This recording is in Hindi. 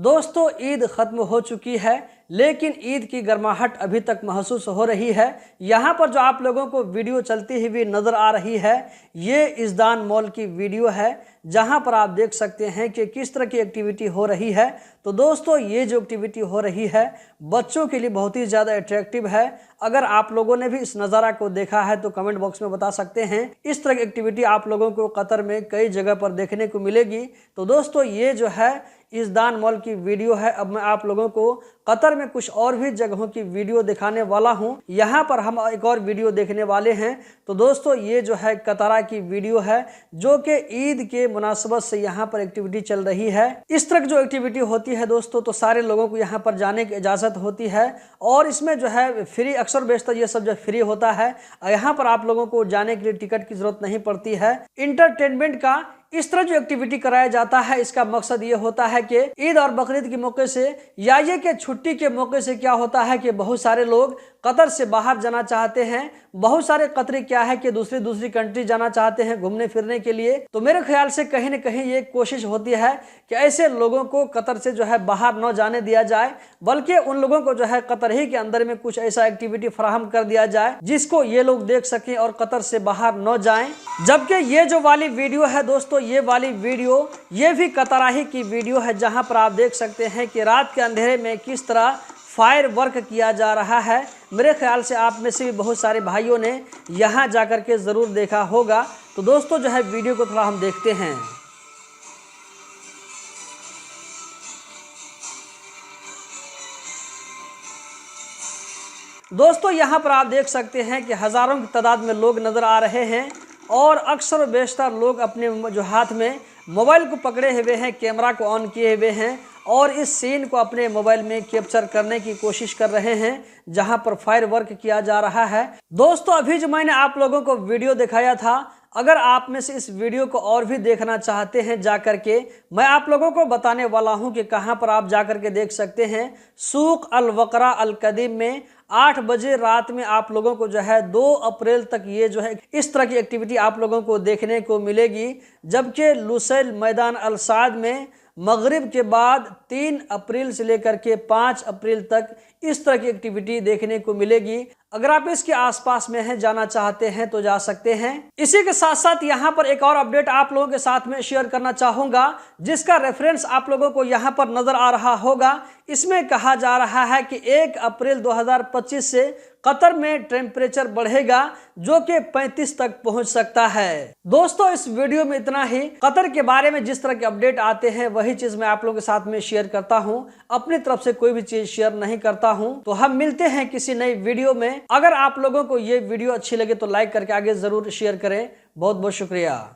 दोस्तों ईद खत्म हो चुकी है, लेकिन ईद की गर्माहट अभी तक महसूस हो रही है। यहाँ पर जो आप लोगों को वीडियो चलती हुई नज़र आ रही है, ये इज़दान मॉल की वीडियो है, जहाँ पर आप देख सकते हैं कि किस तरह की एक्टिविटी हो रही है। तो दोस्तों ये जो एक्टिविटी हो रही है बच्चों के लिए बहुत ही ज़्यादा अट्रैक्टिव है। अगर आप लोगों ने भी इस नज़ारा को देखा है तो कमेंट बॉक्स में बता सकते हैं। इस तरह की एक्टिविटी आप लोगों को कतर में कई जगह पर देखने को मिलेगी। तो दोस्तों ये जो है इज़दान मॉल की वीडियो है। अब मैं आप लोगों को कतर में कुछ और भी जगहों की वीडियो दिखाने वाला हूं। यहां पर हम एक और वीडियो देखने वाले हैं। तो दोस्तों ये जो है कतरा की वीडियो है, जो कि ईद के मुनासबत से यहां पर एक्टिविटी चल रही है। इस तरह की जो एक्टिविटी होती है दोस्तों, तो सारे लोगों को यहां पर जाने की इजाज़त होती है और इसमें जो है फ्री, अक्सर बेशतर ये सब जो फ्री होता है। यहाँ पर आप लोगों को जाने के लिए टिकट की जरूरत नहीं पड़ती है। इंटरटेनमेंट का इस तरह जो एक्टिविटी कराया जाता है, इसका मकसद ये होता है कि ईद और बकरीद के मौके से या ये कि छुट्टी के मौके से क्या होता है कि बहुत सारे लोग कतर से बाहर जाना चाहते हैं। बहुत सारे कतरी क्या है कि दूसरी कंट्री जाना चाहते हैं घूमने फिरने के लिए। तो मेरे ख्याल से कहीं न कहीं ये कोशिश होती है कि ऐसे लोगों को कतर से जो है बाहर न जाने दिया जाए, बल्कि उन लोगों को जो है कतर ही के अंदर में कुछ ऐसा एक्टिविटी फराहम कर दिया जाए जिसको ये लोग देख सकें और कतर से बाहर न जाएं। जबकि ये जो वाली वीडियो है दोस्तों, ये वाली वीडियो ये भी कतराही की वीडियो है, जहां पर आप देख सकते हैं कि रात के अंधेरे में किस तरह फायर वर्क किया जा रहा है। मेरे ख्याल से आप में से भी बहुत सारे भाइयों ने यहां जाकर के ज़रूर देखा होगा। तो दोस्तों जो है वीडियो को थोड़ा हम देखते हैं। दोस्तों यहाँ पर आप देख सकते हैं कि हज़ारों की तादाद में लोग नज़र आ रहे हैं और अक्सर बेशतर लोग अपने जो हाथ में मोबाइल को पकड़े हुए हैं, कैमरा को ऑन किए हुए हैं और इस सीन को अपने मोबाइल में कैप्चर करने की कोशिश कर रहे हैं, जहां पर फायर वर्क किया जा रहा है। दोस्तों अभी जो मैंने आप लोगों को वीडियो दिखाया था, अगर आप में से इस वीडियो को और भी देखना चाहते हैं जाकर के, मैं आप लोगों को बताने वाला हूं कि कहां पर आप जाकर के देख सकते हैं। सूक अल वकरा अल कदीम में 8 बजे रात में आप लोगों को जो है 2 अप्रैल तक ये जो है इस तरह की एक्टिविटी आप लोगों को देखने को मिलेगी। जबकि लुसैल मैदान अल साद में मगरिब के बाद 3 अप्रैल से लेकर के 5 अप्रैल तक इस तरह की एक्टिविटी देखने को मिलेगी। अगर आप इसके आसपास में हैं, जाना चाहते हैं तो जा सकते हैं। इसी के साथ साथ यहाँ पर एक और अपडेट आप लोगों के साथ में शेयर करना चाहूँगा, जिसका रेफरेंस आप लोगों को यहाँ पर नज़र आ रहा होगा। इसमें कहा जा रहा है कि 1 अप्रैल 2025 से कतर में टेम्परेचर बढ़ेगा, जो कि 35 तक पहुंच सकता है। दोस्तों इस वीडियो में इतना ही। कतर के बारे में जिस तरह के अपडेट आते हैं वही चीज मैं आप लोगों के साथ में शेयर करता हूं, अपनी तरफ से कोई भी चीज शेयर नहीं करता हूं। तो हम मिलते हैं किसी नई वीडियो में। अगर आप लोगों को ये वीडियो अच्छी लगे तो लाइक करके आगे जरूर शेयर करें। बहुत बहुत शुक्रिया।